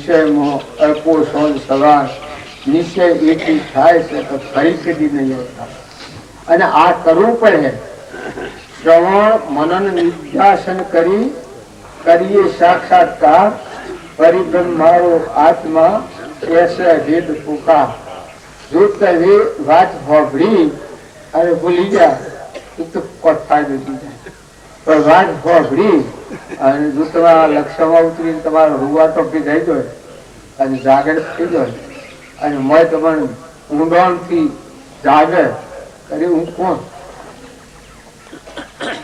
વિષયમાં અલ્પો સોલ સવાર નિશ્ચય એથી થાય છે તો ફરી કદી નહીં હોતા. અને આ કરવું પડે. શ્રવણ મનન નિધ્યાસન કરીએ સાક્ષાત્કાર પરિબ્રહ્મ મારો આત્મા એસે વેદ પુકાર. જો તમે વાત સાંભળી અને ભૂલી ગયા તો કોઈ ફાયદો થઈ જાય. પણ વાત સાંભળી અને જો તમારા લક્ષ્યમાં ઉતરીને તમારો રૂવાટો પી થઈ જાય અને જાગૃત થઈ જાય અને મેં તમારું ઊંડાણથી જાગે અરે હું કોણ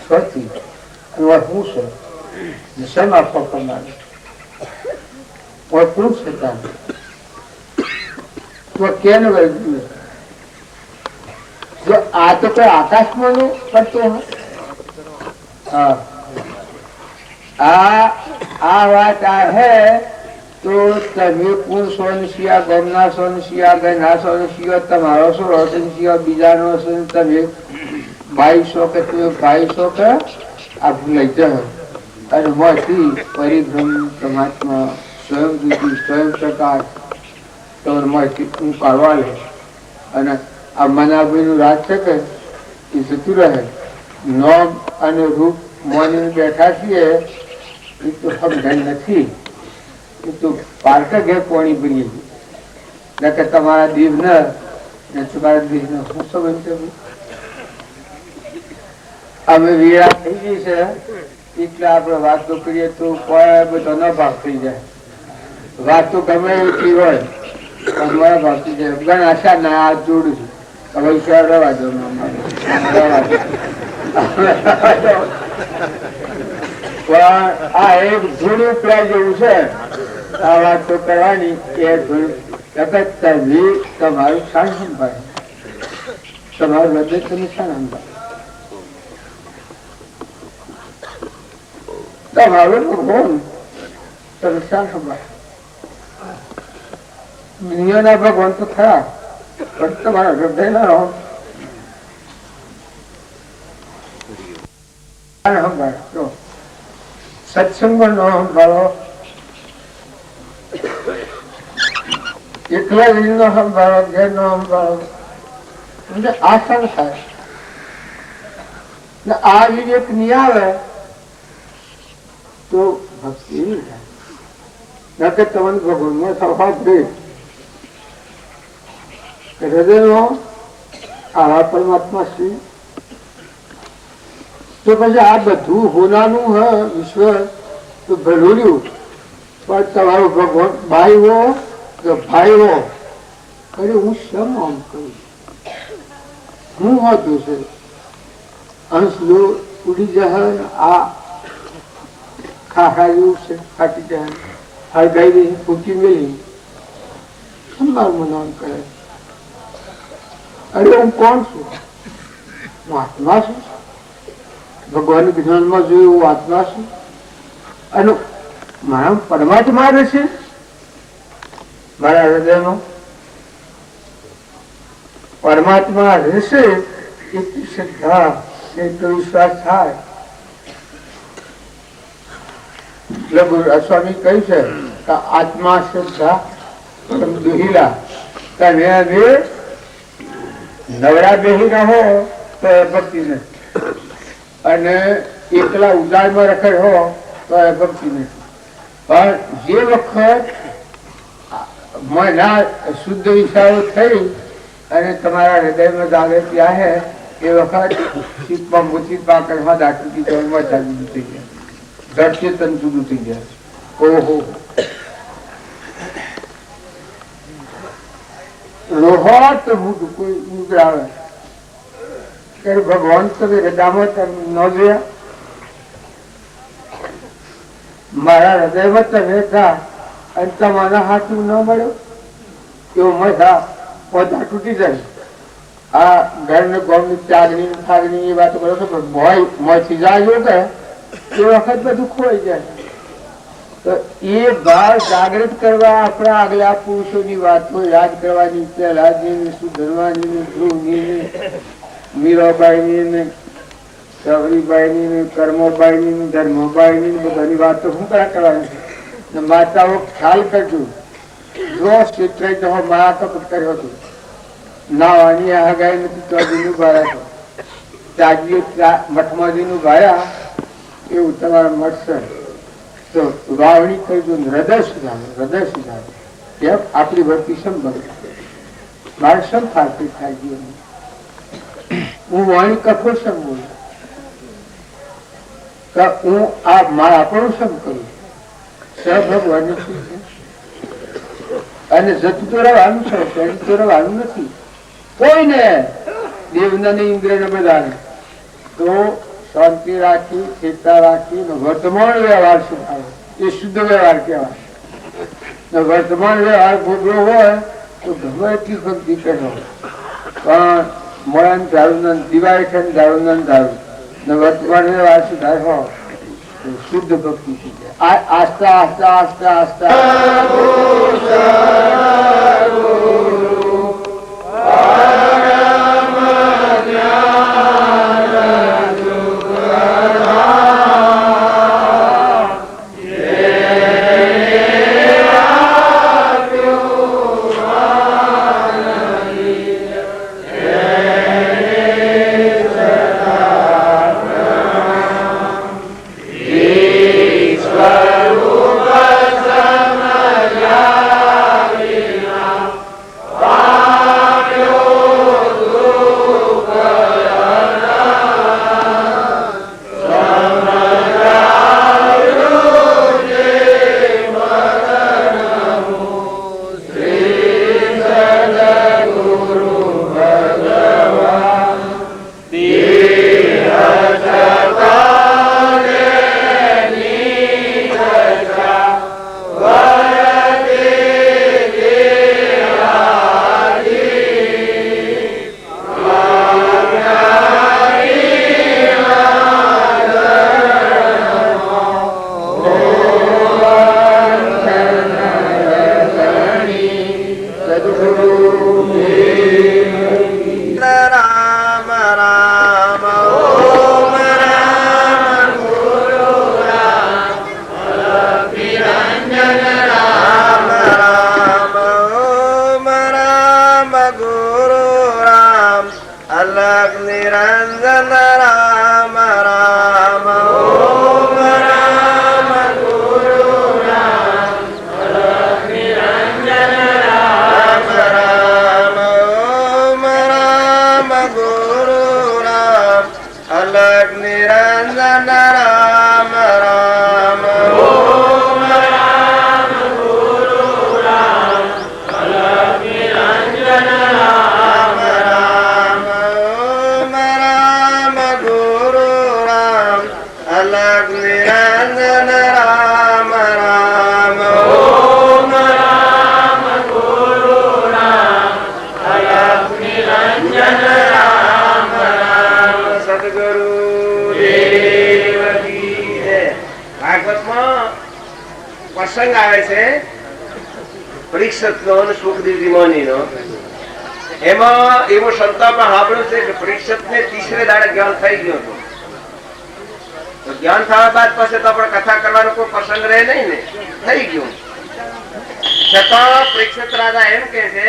સ્વથી હું છું શેમ આપવા કરનાર કોણ છે કેમ વર્ગ્યું જો આ તો કોઈ આકાશમાં નું કરતું હા આ વાત આ હે તો તમે કોણ સોન શિયા ગમના સોન શિયા ગના સોન શિયો તમારો સો રોશન શિયો બીજાનો સોન તમે ભાઈ છો કે તમે ભાઈ છો કે આ ભૂલાઈ જાય. અને માંથી પરિભ્રમ પરમાત્મા સ્વયં જુદી સ્વયં પ્રકાશ તમારામાંથી હું કાઢવા લે. અને આ મનાભાઈનું રાજ છે કે એ જતું રહે. નોમ અને રૂપ મોની બેઠા છીએ એ તો સમજાય નથી. એ તો પાર્કા ઘેર પોણી ભરીએ ન કે તમારા દીવ ને તમારા દીવ ને શું સંબંધ છે. અમે વીરા થઈ ગઈ છે એટલે આપણે વાતો કરીએ તો કોઈ બધો ન ભાગ થઈ જાય. વાતો ગમે એવી હોય અમારા ભાગ થઈ જાય. ઘણ આશા ના હાથ જોડું છું હવે ઈશ્વર રવા દો આ એક જૂનું પ્રાય જેવું છે. આ વાતો કરવાની એ તમારું શાન સંભાળે તમારું હૃદય તમે શાન સંભાળે તમારું ભગવાન તમે શાન સંભાળે. દુનિયાના ભગવાન તો ખરા પણ તમારા હૃદય ના રહો સંભાળો. સત્સંગ નો સંભાળો એકલા નો સંભાળો ઘેર નો સંભાળો આસન થાય. આ વિવેક ની આવે તો ભક્તિ ન કે તમને ભગવાન નો સ્વભાવ દે હૃદય નો આવા પરમાત્મા શ્રી. તો પછી આ બધું હોનાનું હ વિશ્વ તો ભલુડ્યું પણ તમારો ભગવાન ભાઈ હો કે ભાઈ હો અરે હું શમ આમ કરું હું હોતું છે અંશ લો ઉડી જાય આ ખાખા જેવું છે ફાટી જાય હળગાઈ દે ફૂટી મેલી સંભાળ મનાન કરે. અરે હું કોણ છું? હું આત્મા છું. ભગવાન જ્ઞાનમાં જોયું હું આત્મા છું અને મારા પરમાત્મા રહેશે મારા હૃદયમાં પરમાત્મા રહેશે એટલી શ્રદ્ધા એટલો વિશ્વાસ થાય. સ્વામી કહ્યું છે કે આત્મા શ્રદ્ધા દુહિલા તમે નવરા બેહી રહો તો એ ભક્તિ નથી અને એકલા ઉજાડમાં રખડ હો તો એ ભક્તિ નથી. પણ જે વખત મના શુદ્ધ વિચારો થઈ અને તમારા હૃદયમાં જાગૃતિ આવે એ વખત શીતમાં મોતી પાકડમાં દાખલથી જન્મમાં જાગૃતિ થઈ જાય. દર્ચેતન જુદું થઈ જાય. ઓહો લોહાટ મૂળ કોઈ ઉગડાવે ત્યારે ભગવાન તમે હૃદયમાં ન જોયા મારા હૃદયમાં તમે હતા અને તમારા હાથું ન મળ્યો એવું મજા પોતા તૂટી જાય. આ ઘરને ગોમની ત્યાગની થાગની એ વાતો કરો છો પણ ભય મથી જાય કે એ વખત બધું ખોઈ જાય. તો એ ભાવ જાગૃત કરવા આપણા આગલા પુરુષોની વાતો યાદ કરવાની પહેલાની સુધરવાની ધ્રુવની મીરાબાઈની સવરીબાઈની કર્મોબાઈની ધર્મોબાઈની બધાની વાતો શું કરવાની ને માતાઓ ખ્યાલ કરજો, જો ચિત્ર તો મારા કપટ કર્યો હતો ના વાની હગાઈ નથી તો દીનું ભાયા તો ત્યાગીઓ મઠમાં દીનું ભાયા એવું તમારે મળશે. તો વાવણી કરજો, હૃદય સુધારો કેમ આપણી વર્તી સંભળ મારે સમ ફાળતી થાય ગયું. હું વાણી કઠોર સમ બોલું, હું આ મારા આપણું સમ કરું સભગવાન અને જતું તો રહેવાનું છે, પહેલું તો રહેવાનું નથી કોઈને, દેવના ને ઇન્દ્ર ને બધાને. તો શાંતિ રાખી, સ્થિરતા રાખી, વર્તમાન વ્યવહાર સુધારો, એ શુદ્ધ વ્યવહાર કહેવાય. વર્તમાન વ્યવહાર ભોગવો હોય તો ગમે એટલી ભક્તિ કરો, પણ મળન દારૂ દિવાળી છે દારૂ ને વર્તમાન વ્યવહાર સુધાર હોય તો શુદ્ધ ભક્તિ થઈ જાય. આસ્તા આસ્તા આસ્તા આસ્તા પ્રસંગ આવે છે પરીક્ષિત નો અને સુખદેવજી મુનિ નો. એમાં એવો સંતાપ સાંભળ્યું છે કે પરીક્ષિત ને તીસરે દાડે જ્ઞાન થઈ ગયું હતું. તો જ્ઞાન થવા બાદ પછી તો આપણે કથા કરવાનો કોઈ પ્રસંગ રહે નહીં ને, થઈ ગયું. છતાં પરીક્ષિત રાજા એમ કે છે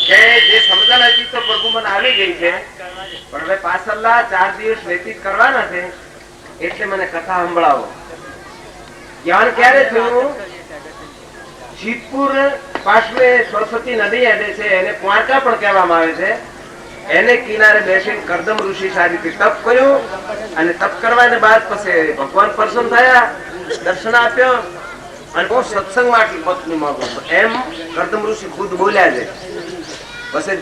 કે જે સમજણ હતી તો પ્રભુ મને આવી ગઈ છે, પણ હવે પાછળના 4 દિવસ વ્યતીત કરવાના છે, એટલે મને કથા સંભળાવો. જ્ઞાન ક્યારે થયું? જીતપુર પાછળ સરસ્વતી નદી આવે છે, એને કુંવારકા પણ કહેવામાં આવે છે. એને કિનારે બેસીને કરદમ ઋષિ સારી રીતે તપ કર્યું, અને તપ કરવાને બાદ પછી ભગવાન પ્રસન્ન થયા, દર્શન આપ્યો, અને હું સત્સંગમાં આટલી પત્ની માંગુ છું એમ કરદમ ઋષિ ખુદ બોલ્યા છે. પછી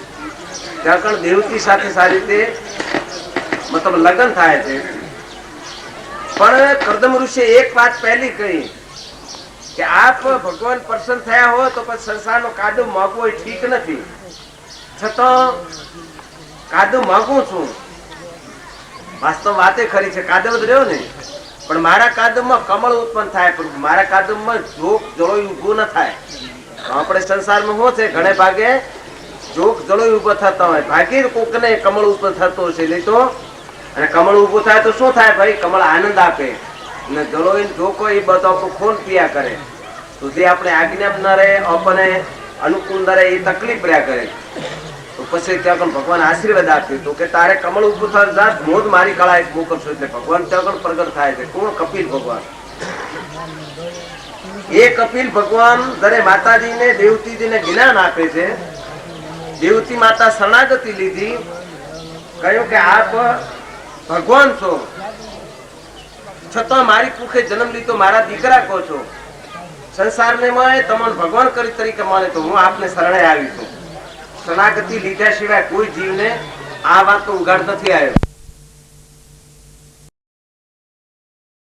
ત્યાં કણ દેવતી સાથે સારી રીતે મતલબ લગ્ન થાય છે. પણ કરદમ ઋષિએ એક વાત પહેલી કહી કે આપ ભગવાન પ્રસન્ન થયા હો તો પછી સંસારનો કાદવ માગવો એ ઠીક નથી. છતાં કાદવ માગું છું. વાસ્તવ વાતે ખરી છે, કાદવ જ રહ્યો ને, પણ મારા કાદવમાં કમળ ઉત્પન્ન થાય, પણ મારા કાદવમાં જોક જળોય ઉભું ન થાય. આપણે સંસારમાં શું છે, ઘણે ભાગે જોક જળોય ઉભો થતા હોય, ભાગ્યે કોકને કમળ ઉત્પન્ન થતો હશે. નહીં તો અને કમળ ઉભું થાય તો શું થાય ભાઈ? કમળ આનંદ આપે. ને જલોઈને જો કોઈ બધો આપણું ખૂન પીયા કરે તો જે આપણે આજ્ઞા ન રહે આપણને અનુકૂળ ન રહે એ તકલીફ રહ્યા કરે તો પછી ત્યાં પણ ભગવાન આશીર્વાદ આપ્યો તો કે તારે કમળ ઉભું થાય જાત હું જ મારી કળા એક મોકલશું એટલે ભગવાન ત્યાં પણ પ્રગટ થાય છે. કોણ? કપિલ ભગવાન. એ કપિલ ભગવાન જયારે માતાજીને દેવતીજીને જ્ઞાન આપે છે, દેવતી માતા શરણાગતિ લીધી, કહ્યું કે આપ ભગવાન છો છતાં મારી કુખે જન્મ લીધો, મારા દીકરા કહો છો, સંસારને મળે તમને ભગવાન કરી તરીકે મળે તો હું આપને શરણે આવી છું. શરણાગતિ લીધા સિવાય કોઈ જીવને આ વાત તો ઉગાડ નથી આવ્યો.